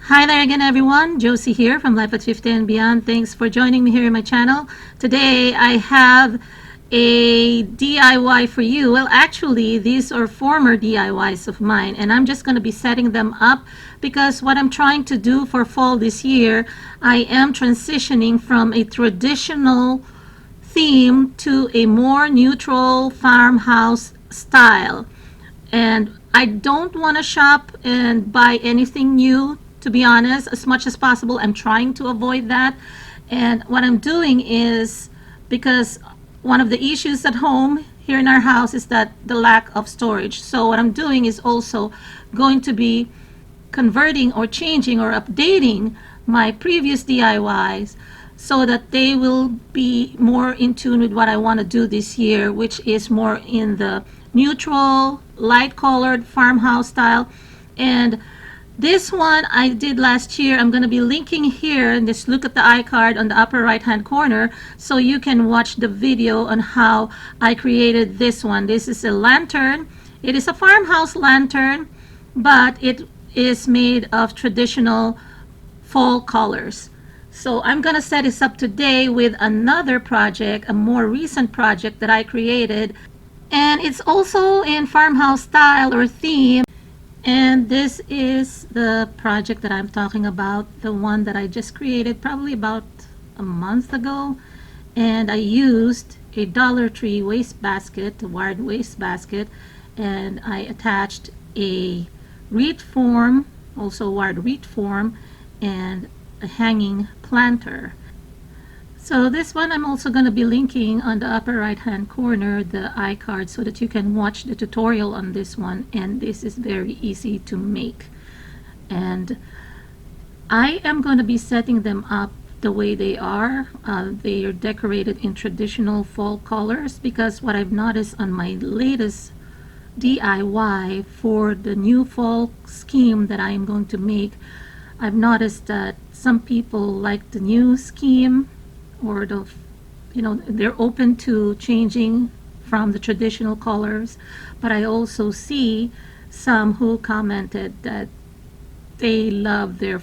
Hi there again, everyone. Josie here from Life at 50 and Beyond. Thanks for joining me here in my channel. Today I have a DIY for you. Well, actually, these are former DIYs of mine, and I'm just going to be setting them up because what I'm trying to do for fall this year, I am transitioning from a traditional theme to a more neutral farmhouse style. And I don't want to shop and buy anything new, to be honest, as much as possible. I'm trying to avoid that. And what I'm doing is, because one of the issues at home here in our house is that the lack of storage. So what I'm doing is also going to be converting or changing or updating my previous DIYs so that they will be more in tune with what I want to do this year, which is more in the neutral, light colored farmhouse style. And this one I did last year. I'm going to be linking here, and just look at the iCard on the upper right hand corner so you can watch the video on how I created this one. This is a lantern. It is a farmhouse lantern, but it is made of traditional fall colors. So I'm going to set this up today with another project, a more recent project that I created. And it's also in farmhouse style or theme. And this is the project that I'm talking about, the one that I just created probably about a month ago. And I used a Dollar Tree waste basket, a wired waste basket, and I attached a wreath form, also wired wreath form, and a hanging planter. So this one I'm also going to be linking on the upper right hand corner, the iCard, so that you can watch the tutorial on this one. And this is very easy to make. And I am going to be setting them up the way they are. They are decorated in traditional fall colors because what I've noticed on my latest DIY for the new fall scheme that I am going to make, I've noticed that some people like the new scheme, or they're open to changing from the traditional colors. But I also see some who commented that they love their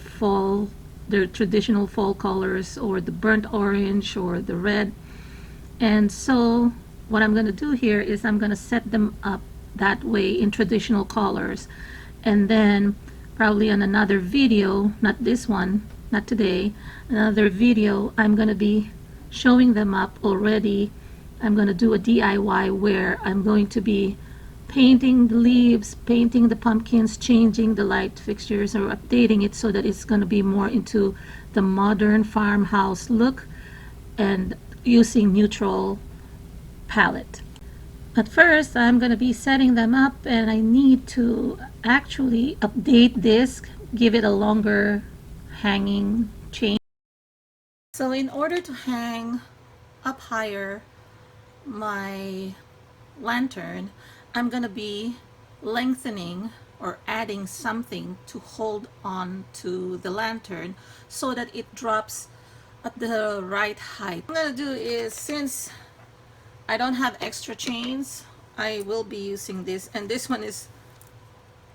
traditional fall colors, or the burnt orange or the red. And so what I'm going to do here is I'm going to set them up that way in traditional colors, and then probably on another video, not this one, not today, another video, I'm going to be showing them up already. I'm going to do a DIY where I'm going to be painting the leaves, painting the pumpkins, changing the light fixtures, or updating it so that it's going to be more into the modern farmhouse look and using neutral palette. But first, I'm going to be setting them up, and I need to actually update this, give it a longer hanging chain. So in order to hang up higher my lantern, I'm going to be lengthening or adding something to hold on to the lantern so that it drops at the right height. What I'm going to do is, since I don't have extra chains, I will be using this, and this one is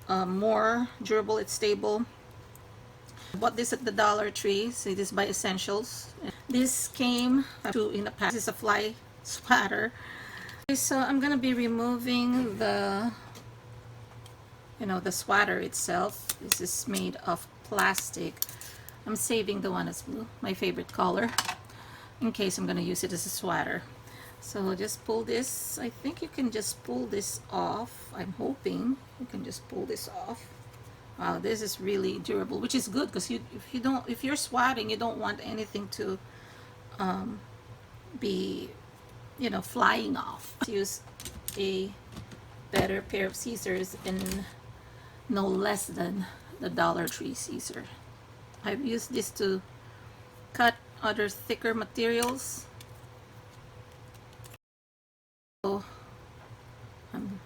more durable, it's stable. I bought this at the Dollar Tree, so it is by Essentials. This came in the pack. This is a fly swatter. Okay, so I'm gonna be removing the swatter itself. This is made of plastic. I'm saving the one that's blue, my favorite color, in case I'm gonna use it as a swatter. So just pull this. I think you can just pull this off. I'm hoping you can just pull this off. Wow, this is really durable, which is good because if you're swatting, you don't want anything to be flying off. Use a better pair of scissors, and no less than the Dollar Tree scissor. I've used this to cut other thicker materials. So I'm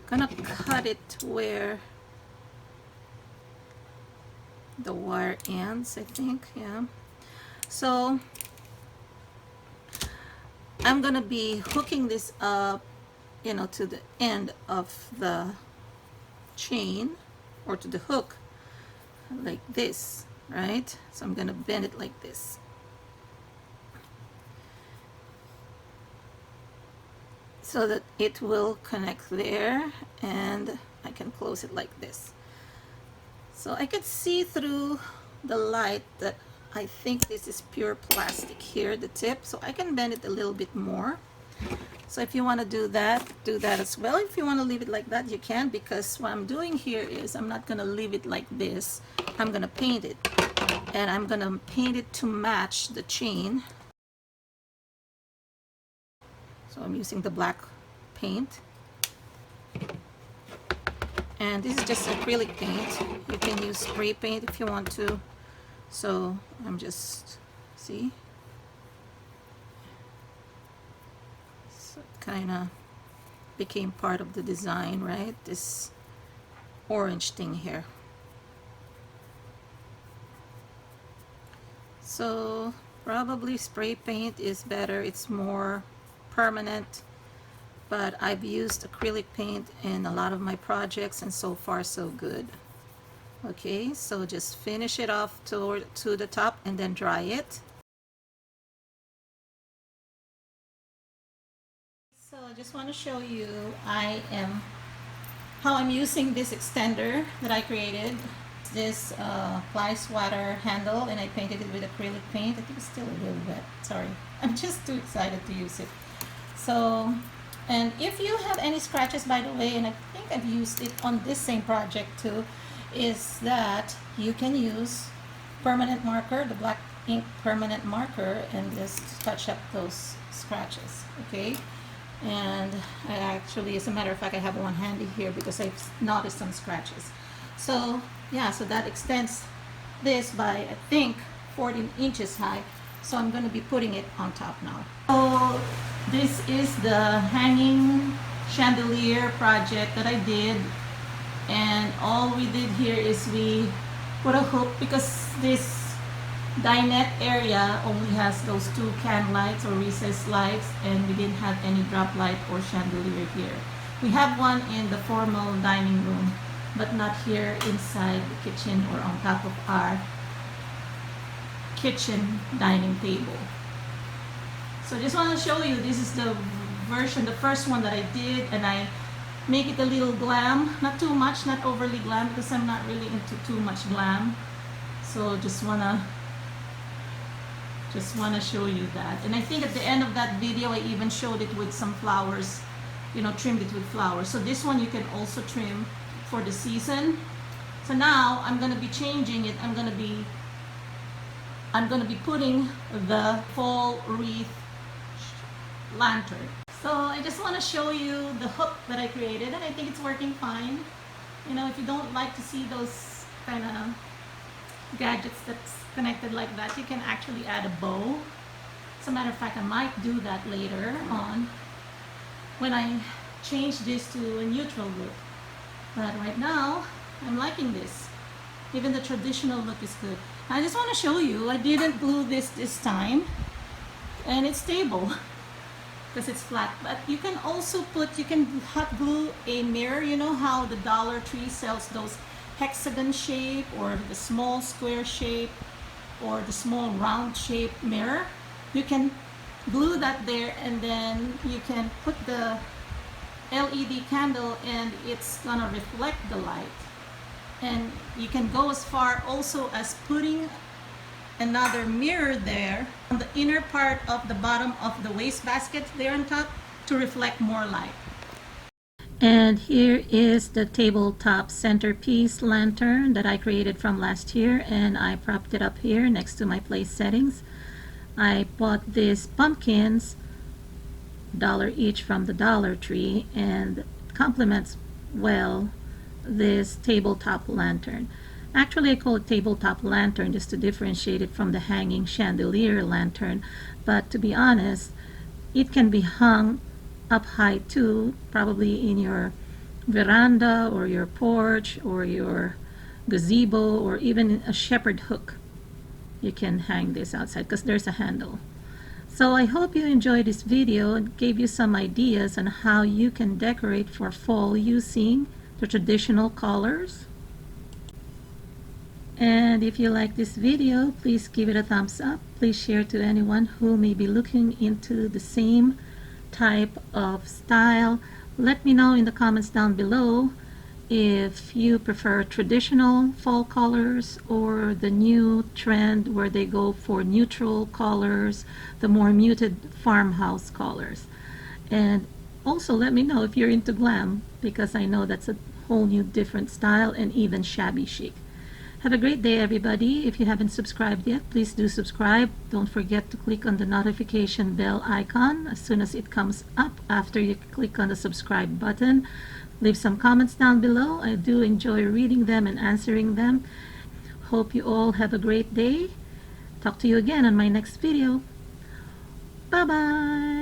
gonna cut it where the wire ends, I think. Yeah. So I'm gonna be hooking this up, to the end of the chain, or to the hook, like this, right? So I'm gonna bend it like this. So that it will connect there, and I can close it like this. So I could see through the light that I think this is pure plastic here, the tip, so I can bend it a little bit more. So if you want to do that as well. If you want to leave it like that, you can, because what I'm doing here is I'm not going to leave it like this. I'm going to paint it, and I'm going to paint it to match the chain. So I'm using the black paint, and this is just acrylic paint. You can use spray paint if you want to. So I'm just, see, so it kind of became part of the design, right? This orange thing here. So probably spray paint is better. It's more permanent, but I've used acrylic paint in a lot of my projects, and so far so good. Okay, so just finish it off to the top and then dry it. So I just want to show you how I'm using this extender that I created. This fly swatter handle, and I painted it with acrylic paint. I think it's still a little wet, sorry. I'm just too excited to use it. So, and if you have any scratches, by the way, and I think I've used it on this same project too, is that you can use permanent marker, the black ink permanent marker, and just touch up those scratches, okay? And I actually, as a matter of fact, I have one handy here because I've noticed some scratches. So yeah, so that extends this by, I think, 14 inches high. So I'm going to be putting it on top now. So this is the hanging chandelier project that I did, and all we did here is we put a hook, because this dinette area only has those two can lights or recessed lights, and we didn't have any drop light or chandelier here. We have one in the formal dining room, but not here inside the kitchen or on top of our kitchen dining table. So I just want to show you, this is the version, the first one that I did, and I make it a little glam, not too much, not overly glam, because I'm not really into too much glam. So just wanna show you that. And I think at the end of that video I even showed it with some flowers, you know, trimmed it with flowers. So this one you can also trim for the season. So now I'm gonna be changing it. I'm gonna be putting the fall wreath lantern. So I just want to show you the hook that I created, and I think it's working fine. You know, if you don't like to see those kind of gadgets that's connected like that, you can actually add a bow. As a matter of fact, I might do that later on when I change this to a neutral look. But right now, I'm liking this. Even the traditional look is good. I just want to show you, I didn't glue this time, and it's stable because it's flat. But you can also you can hot glue a mirror. You know how the Dollar Tree sells those hexagon shape, or the small square shape, or the small round shape mirror? You can glue that there, and then you can put the LED candle, and it's gonna reflect the light. And you can go as far also as putting another mirror there on the inner part of the bottom of the wastebasket there on top to reflect more light. And here is the tabletop centerpiece lantern that I created from last year, and I propped it up here next to my place settings. I bought these pumpkins, $1 each, from the Dollar Tree, and it complements well this tabletop lantern. Actually, I call it tabletop lantern just to differentiate it from the hanging chandelier lantern, but to be honest, it can be hung up high too, probably in your veranda or your porch or your gazebo, or even a shepherd hook. You can hang this outside because there's a handle. So I hope you enjoyed this video and gave you some ideas on how you can decorate for fall using the traditional colors. And if you like this video, please give it a thumbs up. Please share to anyone who may be looking into the same type of style. Let me know in the comments down below if you prefer traditional fall colors or the new trend where they go for neutral colors, the more muted farmhouse colors. And also let me know if you're into glam, because I know that's a whole new different style and even shabby chic. Have a great day, everybody. If you haven't subscribed yet, please do subscribe. Don't forget to click on the notification bell icon as soon as it comes up after you click on the subscribe button. Leave some comments down below. I do enjoy reading them and answering them. Hope you all have a great day. Talk to you again on my next video. Bye-bye.